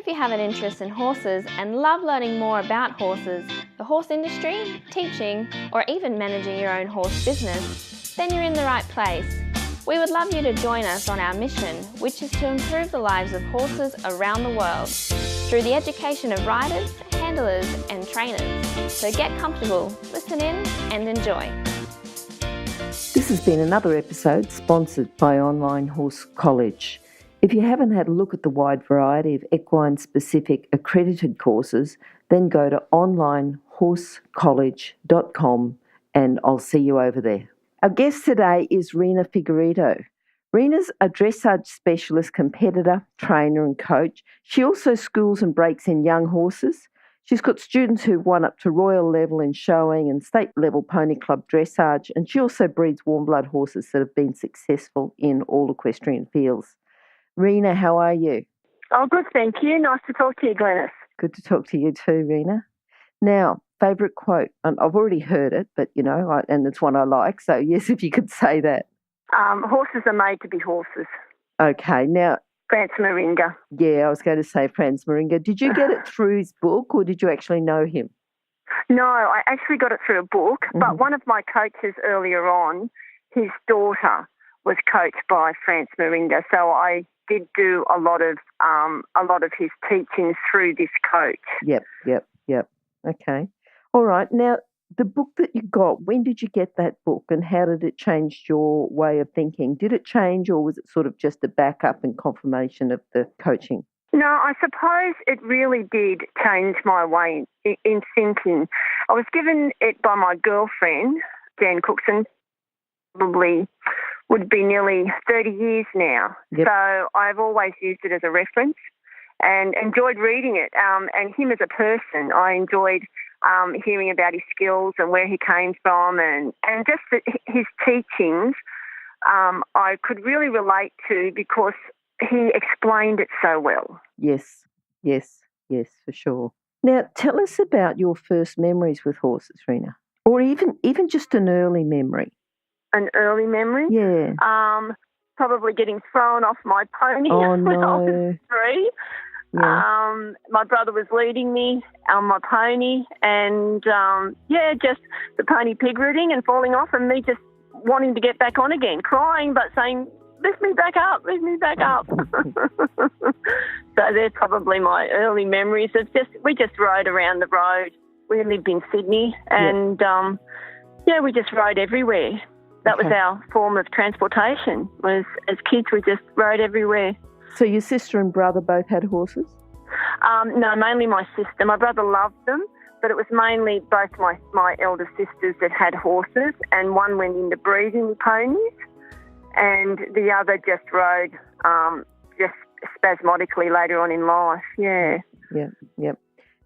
If you have an interest in horses and love learning more about horses, the horse industry, teaching, or even managing your own horse business, then you're in the right place. We would love you to join us on our mission, which is to improve the lives of horses around the world through the education of riders, handlers, and trainers. So get comfortable, listen in, and enjoy. This has been another episode sponsored by Online Horse College. If you haven't had a look at the wide variety of equine-specific accredited courses, then go to onlinehorsecollege.com and I'll see you over there. Our guest today is Rena Figueredo. Rena's a dressage specialist, competitor, trainer and coach. She also schools and breaks in young horses. She's got students who've won up to royal level in showing and state level pony club dressage, and she also breeds warm blood horses that have been successful in all equestrian fields. Rena, how are you? Oh, good, thank you. Nice to talk to you, Glenys. Good to talk to you too, Rena. Now, favourite quote, and I've already heard it, but, and it's one I like, so yes, if you could say that. Horses are made to be horses. Okay, now... Franz Maringa. Yeah, I was going to say Franz Maringa. Did you get it through his book or did you actually know him? No, I actually got it through a book, but one of my coaches earlier on, his daughter was coached by Franz Maringa, so I did do a lot of his teachings through this coach. Yep. Okay. All right. Now, the book that you got, when did you get that book and how did it change your way of thinking? Did it change or was it sort of just a backup and confirmation of the coaching? No, I suppose it really did change my way in thinking. I was given it by my girlfriend, Jan Cookson, probably would be nearly 30 years now. Yep. So I've always used it as a reference and enjoyed reading it. And him as a person, I enjoyed hearing about his skills and where he came from and just his teachings I could really relate to because he explained it so well. Yes, for sure. Now, tell us about your first memories with horses, Rena, or even just an early memory. An early memory? Yeah. Probably getting thrown off my pony when I was 3. Yeah. My brother was leading me on my pony and, just the pony pig rooting and falling off and me just wanting to get back on again, crying but saying, lift me back up. So they're probably my early memories of we just rode around the road. We lived in Sydney and, we just rode everywhere. That was our form of transportation, was as kids we just rode everywhere. So your sister and brother both had horses? No, mainly my sister. My brother loved them, but it was mainly both my elder sisters that had horses, and one went into breeding ponies, and the other just rode just spasmodically later on in life, yeah. Yep.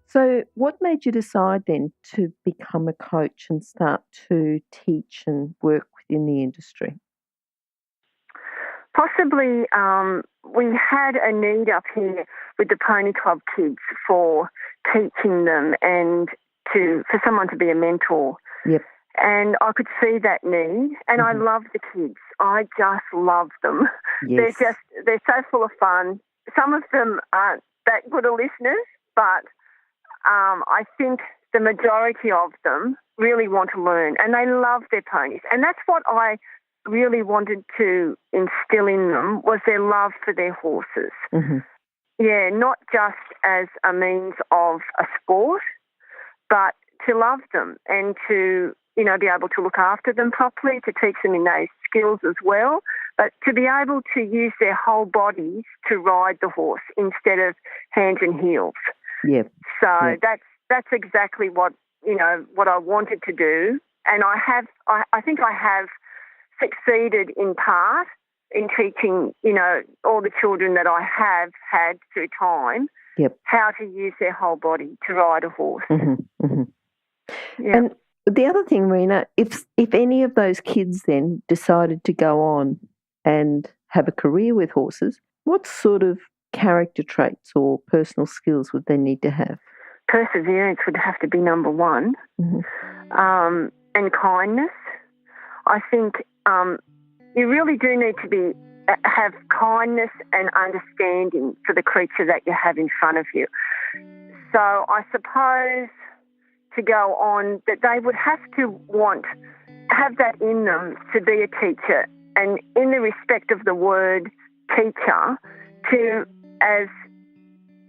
So what made you decide then to become a coach and start to teach and work within the industry? Possibly we had a need up here with the pony club kids for teaching them and for someone to be a mentor. Yep. And I could see that need and I love the kids. I just love them. Yes. They're so full of fun. Some of them aren't that good of listeners, but I think the majority of them really want to learn and they love their ponies. And that's what I really wanted to instill in them was their love for their horses. Mm-hmm. Yeah, not just as a means of a sport, but to love them and to, be able to look after them properly, to teach them innate skills as well, but to be able to use their whole bodies to ride the horse instead of hands and heels. Yep. So that's exactly what I wanted to do. And I think I have succeeded in part in teaching, all the children that I have had through time how to use their whole body to ride a horse. Mm-hmm, mm-hmm. Yeah. And the other thing, Rena, if any of those kids then decided to go on and have a career with horses, what sort of character traits or personal skills would they need to have? Perseverance would have to be number one, and kindness. I think you really do need to be have kindness and understanding for the creature that you have in front of you. So I suppose to go on that they would have to have that in them to be a teacher, and in the respect of the word teacher, to as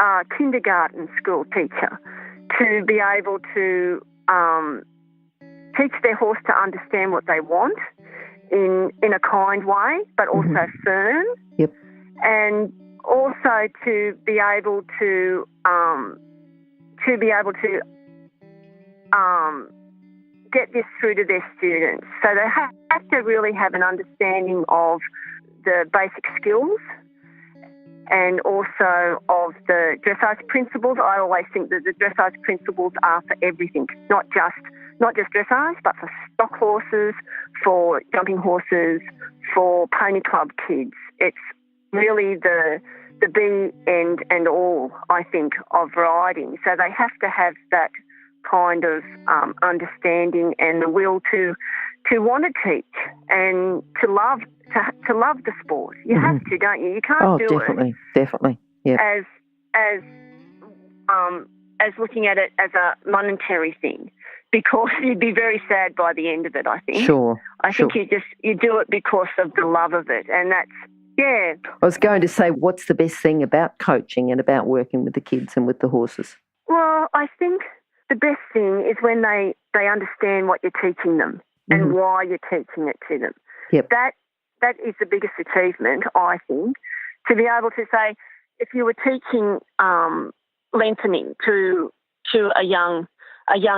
a kindergarten school teacher, to be able to teach their horse to understand what they want in a kind way, but also firm. Yep. And also to be able to get this through to their students. So they have to really have an understanding of the basic skills and also of the dressage principles. I always think that the dressage principles are for everything, not just dressage, but for stock horses, for jumping horses, for pony club kids. It's really the be and all, I think, of riding. So they have to have that kind of understanding and the will to want to teach and to love the sport. You have to, don't you? You can't do it. Definitely. Yeah. As looking at it as a monetary thing, because you'd be very sad by the end of it, I think. Sure. I think you do it because of the love of it, and that's, yeah. I was going to say, what's the best thing about coaching and about working with the kids and with the horses? Well, I think the best thing is when they understand what you're teaching them and why you're teaching it to them. Yep. That is the biggest achievement, I think, to be able to say, if you were teaching lengthening to a young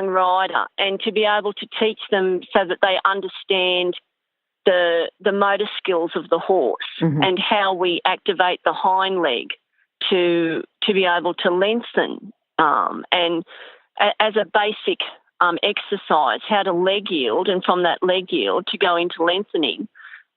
rider, and to be able to teach them so that they understand the motor skills of the horse and how we activate the hind leg to be able to lengthen, and as a basic exercise, how to leg yield, and from that leg yield to go into lengthening,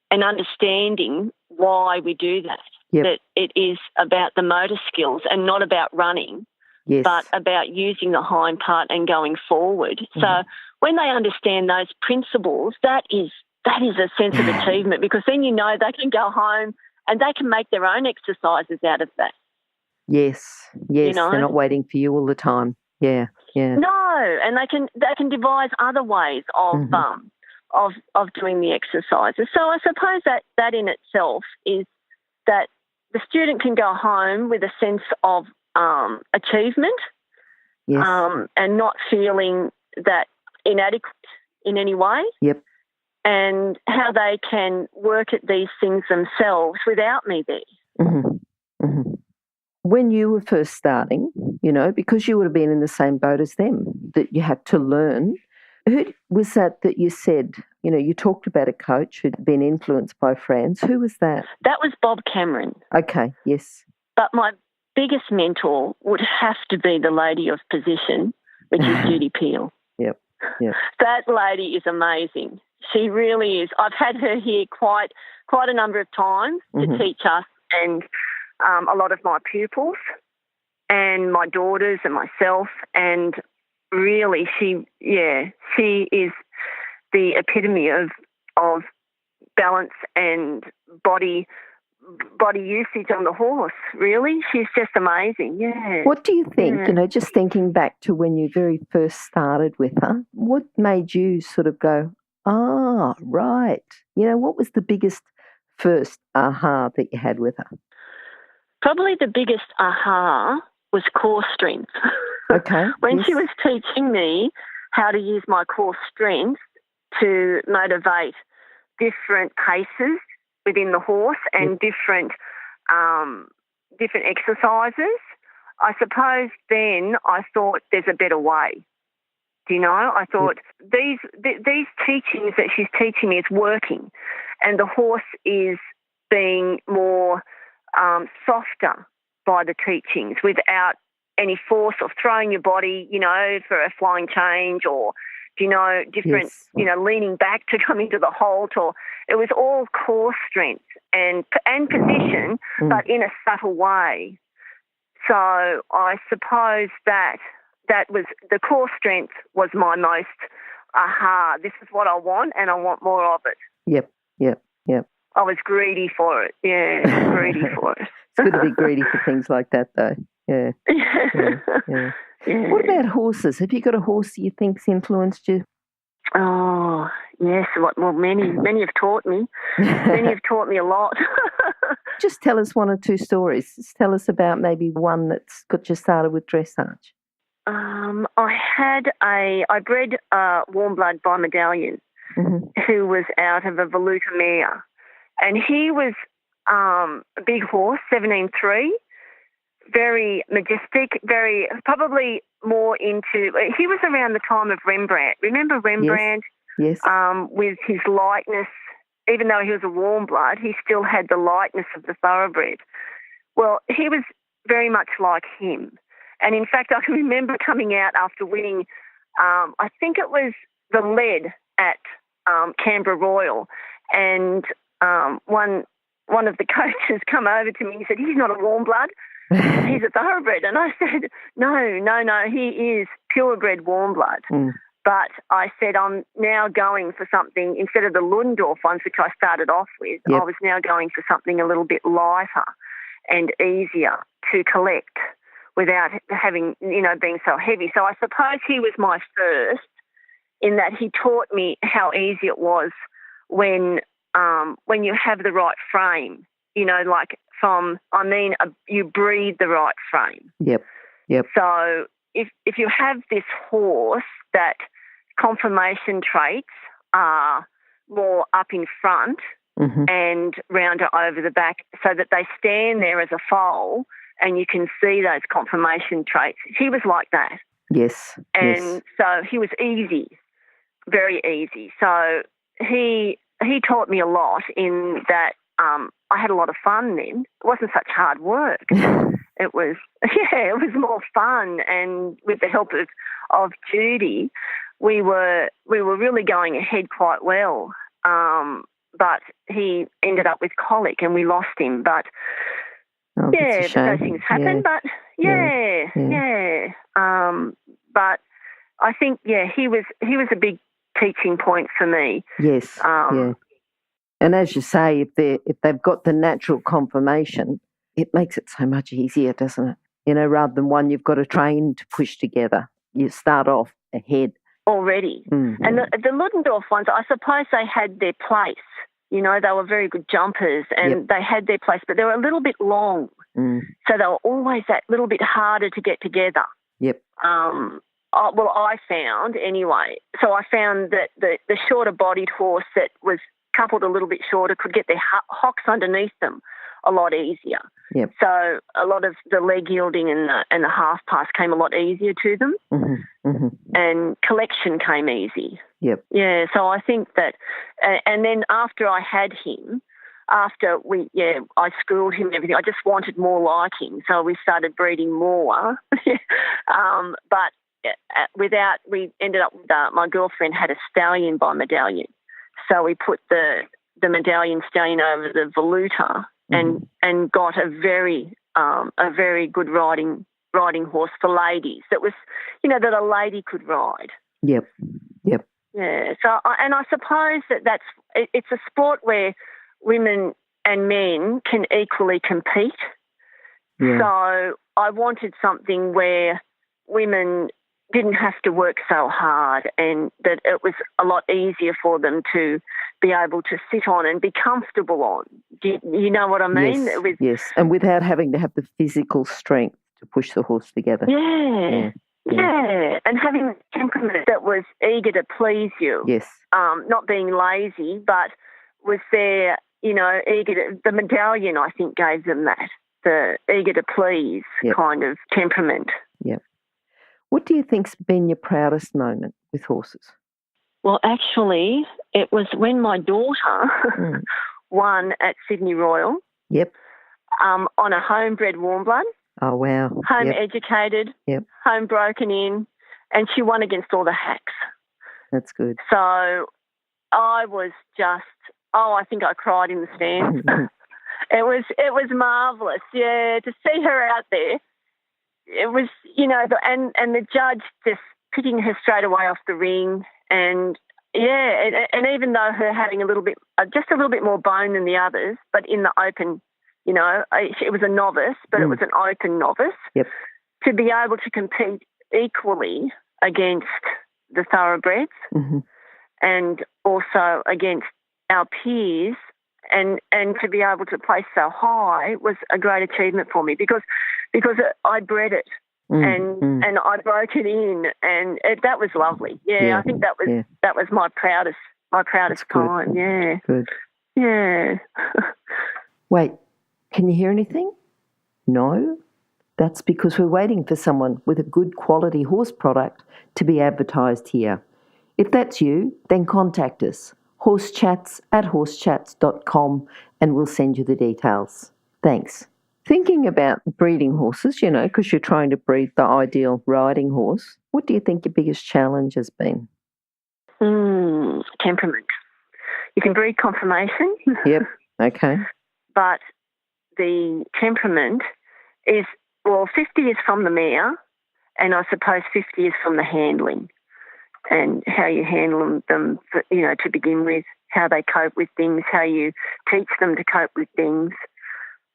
and understanding why we do that. Yep. That it is about the motor skills and not about running, but about using the hind part and going forward. So when they understand those principles, that is a sense of achievement, because then you know they can go home and they can make their own exercises out of that. Yes, you know? They're not waiting for you all the time. Yeah. No, and they can devise other ways of doing the exercises. So I suppose that in itself is that the student can go home with a sense of achievement, and not feeling that inadequate in any way. Yep. And how they can work at these things themselves without me there. When you were first starting, because you would have been in the same boat as them, that you had to learn, who was that you said, you talked about a coach who'd been influenced by friends. Who was that? That was Bob Cameron. Okay, yes. But my biggest mentor would have to be the lady of position, which is Judy Peel. Yep. That lady is amazing. She really is. I've had her here quite a number of times to teach us and a lot of my pupils and my daughters and myself, and really she is the epitome of balance and body usage on the horse, really. She's just amazing, yeah. What do you think, just thinking back to when you very first started with her, what made you sort of go, right. What was the biggest first aha that you had with her? Probably the biggest aha was core strength. Okay. When she was teaching me how to use my core strength to motivate different paces within the horse and different exercises, I suppose then I thought there's a better way. I thought these teachings that she's teaching me is working, and the horse is being more softer by the teachings without any force of throwing your body, for a flying change or, different, leaning back to come into the halt, or it was all core strength and position, but in a subtle way. So I suppose that was the core strength was my most aha. This is what I want, and I want more of it. Yep. I was greedy for it. Yeah, greedy for it. It's good to be greedy for things like that, though. Yeah. Yeah. What about horses? Have you got a horse you think's influenced you? Oh, yes. Well, many have taught me. Many have taught me a lot. Just tell us one or two stories. Just tell us about maybe one that's got you started with dressage. I bred Warm Blood by Medallion, who was out of a Voluta mare. And he was a big horse, 17.3, very majestic, probably more into, he was around the time of Rembrandt. Remember Rembrandt? Yes. With his lightness, even though he was a warm blood, he still had the lightness of the thoroughbred. Well, he was very much like him. And in fact, I can remember coming out after winning, I think it was the lead at Canberra Royal, and one of the coaches come over to me and said, he's not a warm blood, he's a thoroughbred. And I said, no, he is purebred warm blood. But I said, I'm now going for something, instead of the Ludendorff ones, which I started off with, I was now going for something a little bit lighter and easier to collect without having, being so heavy. So I suppose he was my first, in that he taught me how easy it was when you have the right frame, you breed the right frame. Yep. So if you have this horse that conformation traits are more up in front and rounder over the back, so that they stand there as a foal and you can see those conformation traits. He was like that. Yes. And so he was easy, very easy. So he taught me a lot in that I had a lot of fun then. It wasn't such hard work. It was more fun, and with the help of Judy, we were really going ahead quite well. But he ended up with colic and we lost him. But but those things happen. But but I think he was a big teaching point for me. Yes. And as you say, if they've got the natural conformation, it makes it so much easier, doesn't it? Rather than one you've got to train to push together. You start off ahead already. And the Ludendorff ones, I suppose they had their place. They were very good jumpers and they had their place, but they were a little bit long. So they were always that little bit harder to get together. Yep. I found anyway. So I found that the shorter-bodied horse that was coupled a little bit shorter could get their hocks underneath them a lot easier. Yep. So a lot of the leg yielding and the half pass came a lot easier to them, and collection came easy. Yep. Yeah. So I think that, and then after I had him, I schooled him and everything. I just wanted more like him, so we started breeding more. But we ended up with my girlfriend had a stallion by Medallion, so we put the Medallion stallion over the Voluta and got a very good riding horse for ladies. That was, that a lady could ride. Yep. Yeah. So I suppose it's a sport where women and men can equally compete. Yeah. So I wanted something where women didn't have to work so hard, and that it was a lot easier for them to be able to sit on and be comfortable on. Do you know what I mean? Yes, and without having to have the physical strength to push the horse together. Yeah, and having a temperament that was eager to please you. Yes. Not being lazy, but was there, eager to, the Medallion, I think, gave them that, the eager to please kind of temperament. Yep. What do you think's been your proudest moment with horses? Well, actually, it was when my daughter won at Sydney Royal. Yep. On a homebred warm blood. Oh, wow. Home educated. Yep. Home broken in, and she won against all the hacks. That's good. So I was just, I think I cried in the stands. It was marvellous, to see her out there. It was, and the judge just picking her straight away off the ring, and and even though her having just a little bit more bone than the others, but in the open, it was a novice, but it was an open novice. Yep. To be able to compete equally against the thoroughbreds and also against our peers and to be able to place so high was a great achievement for me because I bred it and I broke it in and that was lovely. Yeah, I think that was my proudest time. Yeah. Good. Yeah. Wait, can you hear anything? No? That's because we're waiting for someone with a good quality horse product to be advertised here. If that's you, then contact us, horsechats@horsechats.com, and we'll send you the details. Thanks. Thinking about breeding horses, because you're trying to breed the ideal riding horse, what do you think your biggest challenge has been? Temperament. You can breed conformation. Yep, okay. But the temperament is, 50 is from the mare, and I suppose 50 is from the handling and how you handle them, to begin with, how they cope with things, how you teach them to cope with things.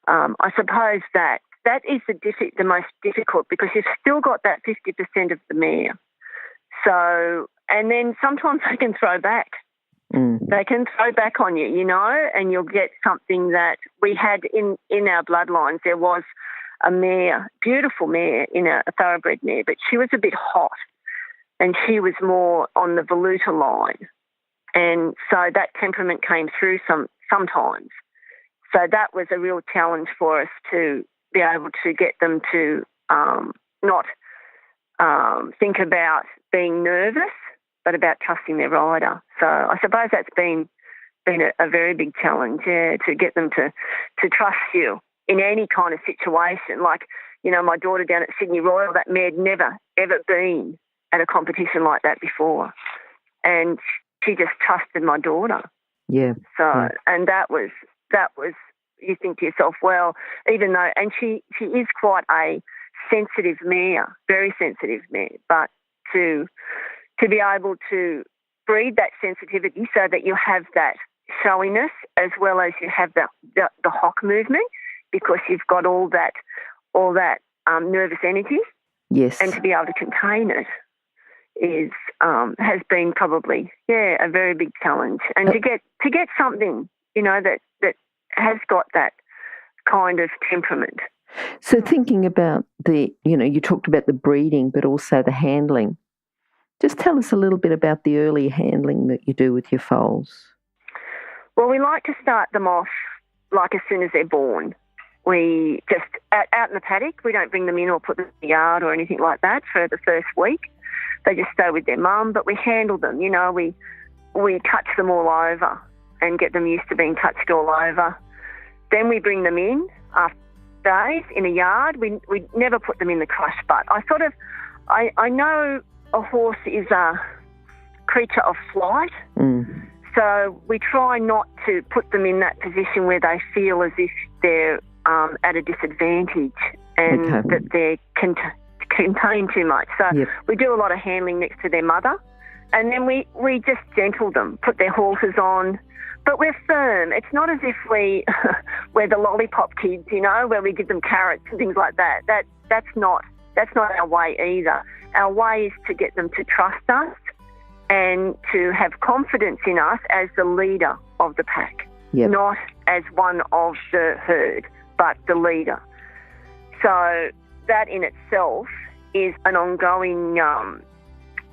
I suppose that is the most difficult because you've still got that 50% of the mare. So, and then sometimes they can throw back. They can throw back on you, and you'll get something that we had in our bloodlines. There was a mare, beautiful mare, a thoroughbred mare, but she was a bit hot and she was more on the Voluta line. And so that temperament came through sometimes. So that was a real challenge for us to be able to get them to not think about being nervous, but about trusting their rider. So I suppose that's been a very big challenge, to get them to trust you in any kind of situation. Like, my daughter down at Sydney Royal, that mare had never, ever been at a competition like that before. And she just trusted my daughter. Yeah. So, and that was, you think to yourself, well, even though, and she is quite a sensitive mare, very sensitive mare, but to be able to breed that sensitivity so that you have that showiness as well as you have the hock movement, because you've got all that nervous energy. Yes. And to be able to contain it has been probably a very big challenge. And to get something that has got that kind of temperament. So thinking about you talked about the breeding, but also the handling. Just tell us a little bit about the early handling that you do with your foals. Well, we like to start them off like as soon as they're born. We just, out in the paddock, we don't bring them in or put them in the yard or anything like that for the first week. They just stay with their mum, but we handle them, we touch them all over and get them used to being touched all over. Then we bring them in after days in a yard. We never put them in the crush butt. I know a horse is a creature of flight, so we try not to put them in that position where they feel as if they're at a disadvantage and that they're contained too much. So we do a lot of handling next to their mother, and then we just gentle them, put their halters on, but we're firm. It's not as if we're the lollipop kids, where we give them carrots and things like that. That's not our way either. Our way is to get them to trust us and to have confidence in us as the leader of the pack, not as one of the herd, but the leader. So that in itself is an ongoing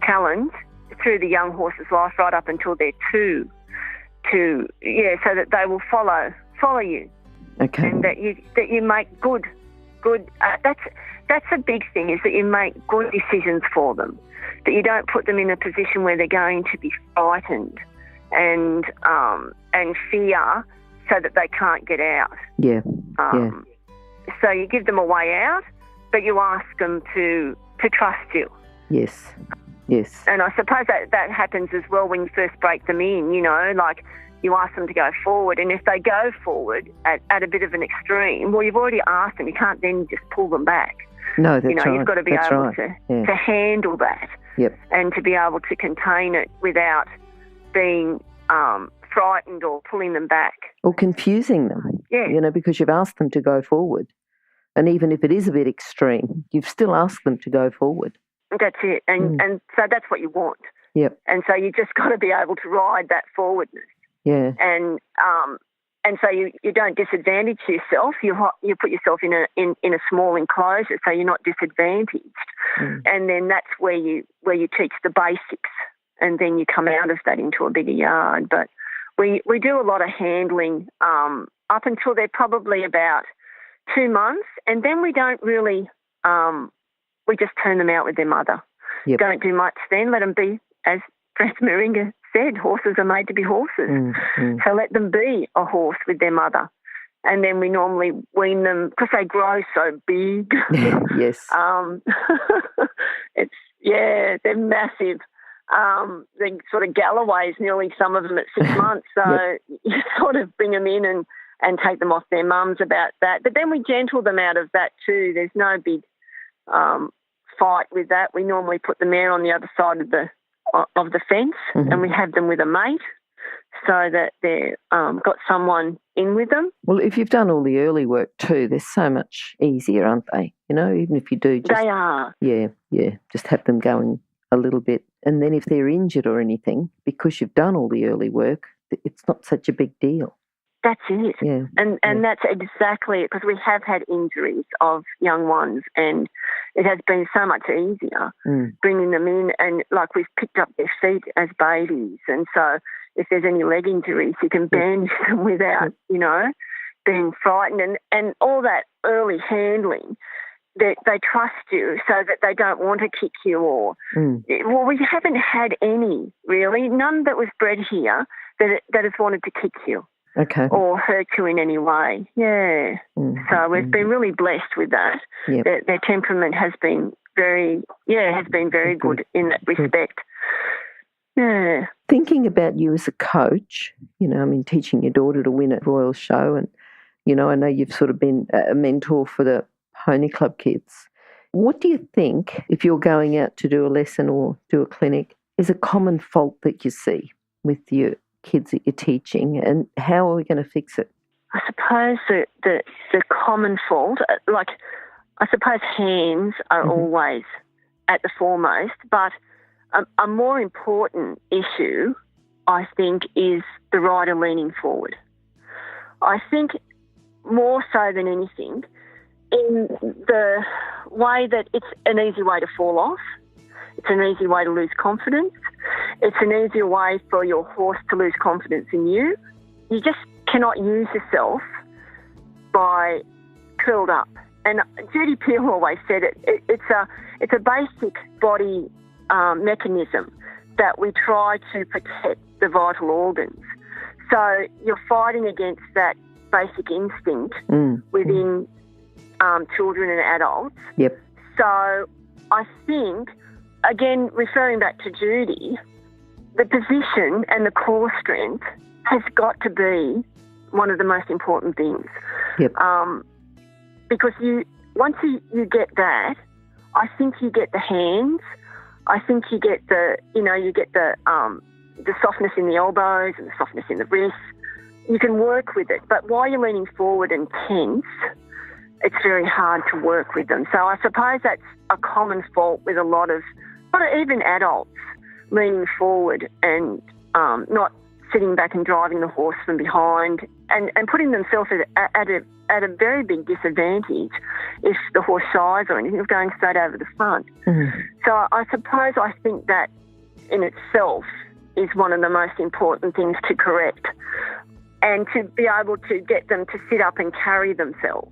challenge through the young horse's life right up until they're 2, so that they will follow you. Okay. And that you make good. That's a big thing, is that you make good decisions for them, that you don't put them in a position where they're going to be frightened and fear so that they can't get out. So you give them a way out, but you ask them to trust you. Yes. And I suppose that happens as well when you first break them in, like you ask them to go forward, and if they go forward at a bit of an extreme, well, you've already asked them. You can't then just pull them back. No, that's right. You've got to be able to handle that, and to be able to contain it without being frightened or pulling them back. Or confusing them, Yeah. Because you've asked them to go forward. And even if it is a bit extreme, you've still asked them to go forward. That's it. And so that's what you want. Yep. And so you just got to be able to ride that forwardness. Yeah. And so you don't disadvantage yourself. You put yourself in a small enclosure, so you're not disadvantaged. And then that's where you teach the basics, and then you come out of that into a bigger yard. But we do a lot of handling up until they're probably about 2 months, and then we don't really. We just turn them out with their mother. Yep. Don't do much then. Let them be, as Franz Moringa said, horses are made to be horses. So let them be a horse with their mother. And then we normally wean them because they grow so big. Yes. They're massive. They're sort of Galloways, nearly some of them at 6 months. So you sort of bring them in and take them off their mums about that. But then we gentle them out of that too. There's no big fight with that. We normally put the mare on the other side of the fence, and we have them with a mate so that they've got someone in with them. Well, if you've done all the early work too, they're so much easier, aren't they? Even if you do just... They are. Yeah, just have them going a little bit. And then if they're injured or anything, because you've done all the early work, it's not such a big deal. That's it. Yeah. And that's exactly it, because we have had injuries of young ones, and it has been so much easier bringing them in, and like we've picked up their feet as babies, and so if there's any leg injuries, you can bandage them without, being frightened, and all that early handling. They trust you so that they don't want to kick you or... Well, we haven't had any, really. None that was bred here that has wanted to kick you. Okay. Or hurt you in any way. Yeah. So we've been really blessed with that. Yep. Their temperament has been very good in that respect. Yeah. Thinking about you as a coach, teaching your daughter to win at Royal Show, and, I know you've sort of been a mentor for the Pony Club kids. What do you think, if you're going out to do a lesson or do a clinic, is a common fault that you see with your kids that you're teaching, and how are we going to fix it? I suppose the common fault, I suppose hands are always at the foremost, but a more important issue, I think, is the rider leaning forward. I think more so than anything, in the way that it's an easy way to fall off, it's an easy way to lose confidence. It's an easier way for your horse to lose confidence in you. You just cannot use yourself by curled up. And Judy Peel always said it's a basic body mechanism that we try to protect the vital organs. So you're fighting against that basic instinct within children and adults. Yep. So I think, again, referring back to Judy, the position and the core strength has got to be one of the most important things. Yep. Because once you get that, I think you get the hands. I think you get the softness in the elbows and the softness in the wrists. You can work with it, but while you're leaning forward and tense, it's very hard to work with them. So I suppose that's a common fault with a lot of even adults leaning forward and not sitting back and driving the horse from behind and putting themselves at a very big disadvantage if the horse shies or anything, of going straight over the front. So I suppose I think that in itself is one of the most important things to correct, and to be able to get them to sit up and carry themselves.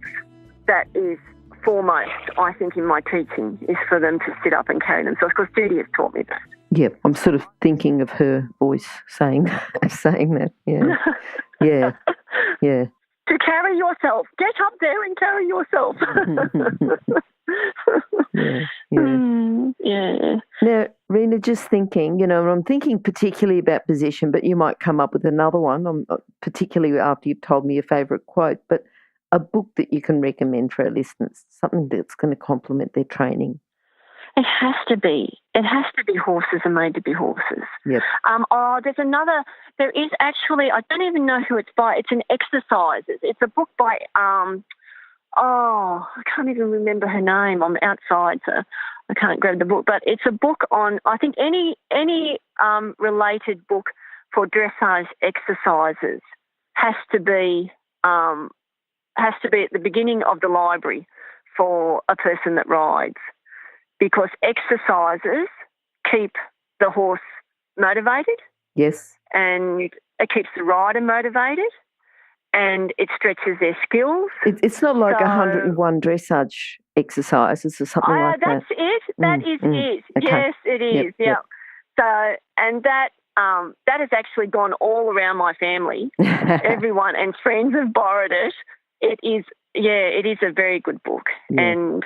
That is foremost, I think, in my teaching, is for them to sit up and carry themselves, because Judy has taught me that. Yeah, I'm sort of thinking of her voice saying that. Yeah, yeah. To carry yourself. Get up there and carry yourself. Yeah. Now, Rena, just thinking, I'm thinking particularly about position, but you might come up with another one, particularly after you've told me your favourite quote, but a book that you can recommend for our listeners, something that's going to complement their training. It has to be. It has to be Horses Are Made to Be Horses. Yep. There is actually, I don't even know who it's by. It's an exercises. It's a book by, I can't even remember her name. I'm outside, so I can't grab the book. But it's a book on, I think, any related book for dressage exercises has to be at the beginning of the library for a person that rides, because exercises keep the horse motivated. Yes. And it keeps the rider motivated, and it stretches their skills. It's not like 101 dressage exercises or something like that. That's it. That is it. Okay. Yes, it is. Yep. So, and that has actually gone all around my family. Everyone and friends have borrowed it. It is a very good book. Yeah, and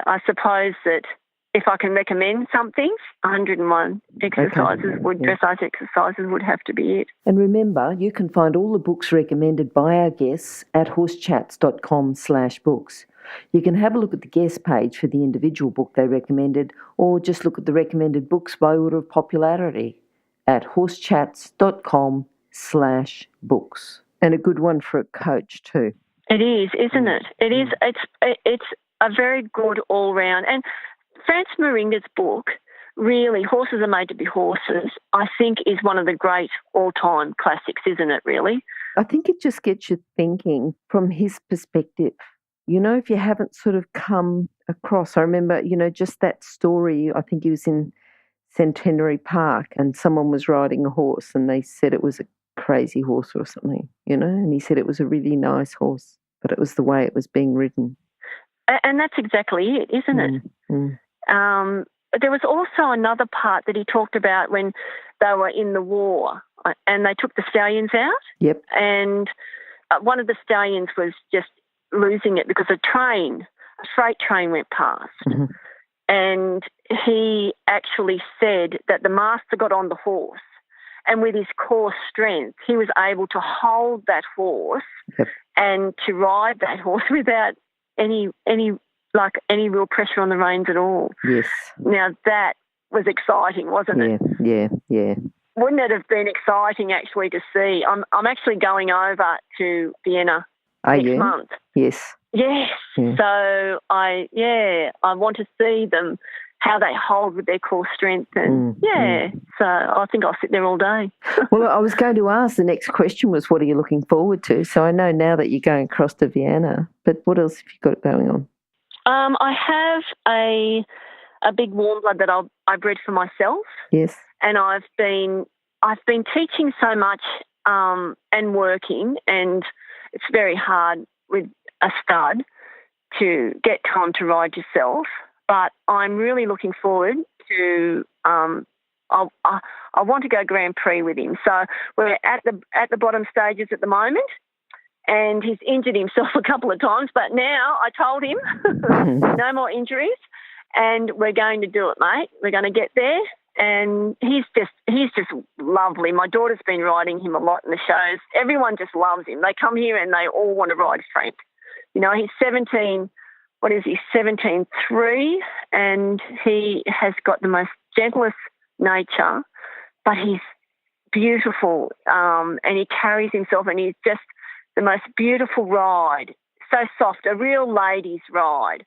I suppose that if I can recommend something, 101 exercises dressage exercises would have to be it. And remember, you can find all the books recommended by our guests at horsechats.com/books. You can have a look at the guest page for the individual book they recommended, or just look at the recommended books by order of popularity at horsechats.com/books. And a good one for a coach too. It is, isn't it? It is. It's a very good all-round. And France Moringa's book, really, Horses Are Made to Be Horses, I think is one of the great all-time classics, isn't it, really? I think it just gets you thinking from his perspective. You know, if you haven't sort of come across, I remember, just that story, I think he was in Centenary Park and someone was riding a horse and they said it was a crazy horse or something, and he said it was a really nice horse, but it was the way it was being ridden. And that's exactly it, isn't it? There was also another part that he talked about when they were in the war and they took the stallions out. Yep. And one of the stallions was just losing it because a freight train went past. Mm-hmm. And he actually said that the master got on the horse and with his core strength, he was able to hold that horse and to ride that horse without any real pressure on the reins at all. Yes. Now that was exciting, wasn't it? Yeah. Wouldn't it have been exciting actually to see? I'm actually going over to Vienna next month. Yes. Yes. Yeah. So I want to see them, how they hold with their core strength. And so I think I'll sit there all day. Well, I was going to ask, the next question was, what are you looking forward to? So I know now that you're going across to Vienna, but what else have you got going on? I have a big warm blood that I bred for myself. Yes. And I've been teaching so much and working, and it's very hard with a stud to get time to ride yourself. But I'm really looking forward to. I want to go Grand Prix with him. So we're at the bottom stages at the moment, and he's injured himself a couple of times. But now I told him no more injuries, and we're going to do it, mate. We're going to get there, and he's just lovely. My daughter's been riding him a lot in the shows. Everyone just loves him. They come here and they all want to ride Frank. He's 17. What is he? 17.3, and he has got the most gentlest nature, but he's beautiful, and he carries himself, and he's just the most beautiful ride. So soft, a real lady's ride.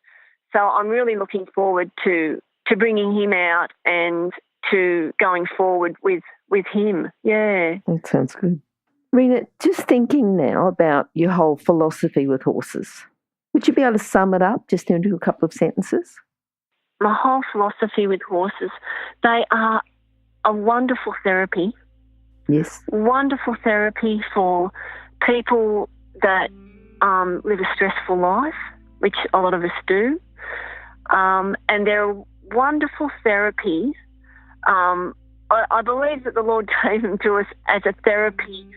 So I'm really looking forward to bringing him out and to going forward with him. Yeah. That sounds good. Rena, just thinking now about your whole philosophy with horses, would you be able to sum it up just into a couple of sentences? My whole philosophy with horses, they are a wonderful therapy. Yes. Wonderful therapy for people that live a stressful life, which a lot of us do. And they're a wonderful therapy. I believe that the Lord gave them to us as a therapy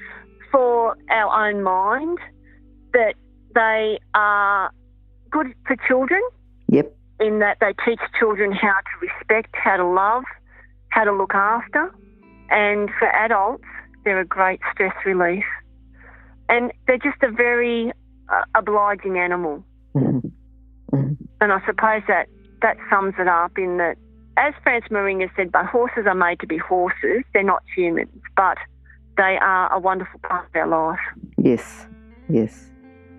for our own mind, that they are good for children. Yep. In that they teach children how to respect, how to love, how to look after. And for adults, they're a great stress relief. And they're just a very obliging animal. Mm-hmm. Mm-hmm. And I suppose that that sums it up in that, as Franz Maringa said, but horses are made to be horses. They're not humans, but they are a wonderful part of our life. Yes, yes.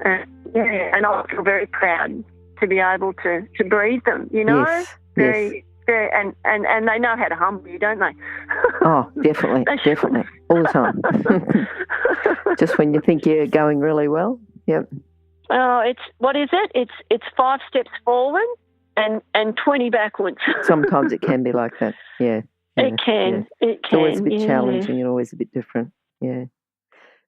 And I feel very proud to be able to breed them, you know? Yes, very, and they know how to humble you, don't they? Oh, definitely, definitely. All the time. Just when you think you're going really well. Yep. Oh, what is it? It's 5 steps forward and 20 backwards. Sometimes it can be like that. Yeah. It can. Yeah. It's always a bit challenging and always a bit different. Yeah.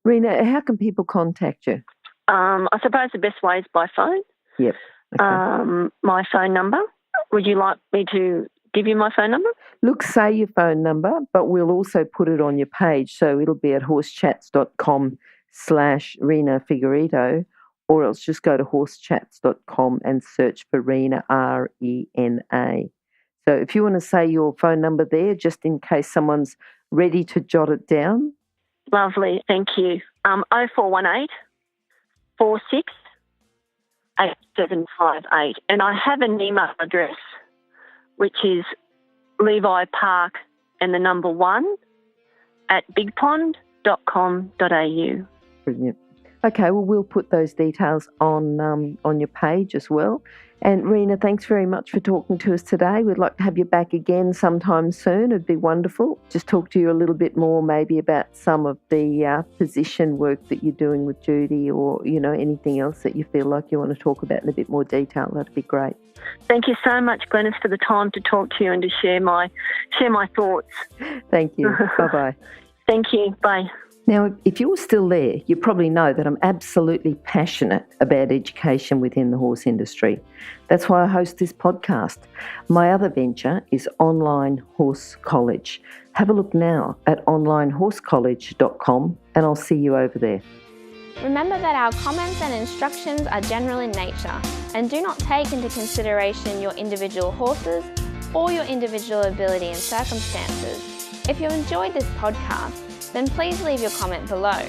Rena, how can people contact you? I suppose the best way is by phone. Yep. Okay. My phone number. Would you like me to give you my phone number? Look, say your phone number, but we'll also put it on your page. So it'll be at horsechats.com/Rena Figueredo, or else just go to horsechats.com and search for Rena, Rena. So if you want to say your phone number there, just in case someone's ready to jot it down. Lovely, thank you. 0418 46 8758. And I have an email address, which is Levi Park and the number 1 at bigpond.com.au. Brilliant. Okay, well, we'll put those details on your page as well. And Rena, thanks very much for talking to us today. We'd like to have you back again sometime soon. It'd be wonderful. Just talk to you a little bit more maybe about some of the position work that you're doing with Judy, or, you know, anything else that you feel like you want to talk about in a bit more detail. That'd be great. Thank you so much, Glenys, for the time to talk to you and to share my thoughts. Thank you. Bye-bye. Thank you. Bye. Now, if you're still there, you probably know that I'm absolutely passionate about education within the horse industry. That's why I host this podcast. My other venture is Online Horse College. Have a look now at onlinehorsecollege.com and I'll see you over there. Remember that our comments and instructions are general in nature and do not take into consideration your individual horses or your individual ability and circumstances. If you enjoyed this podcast, then please leave your comment below.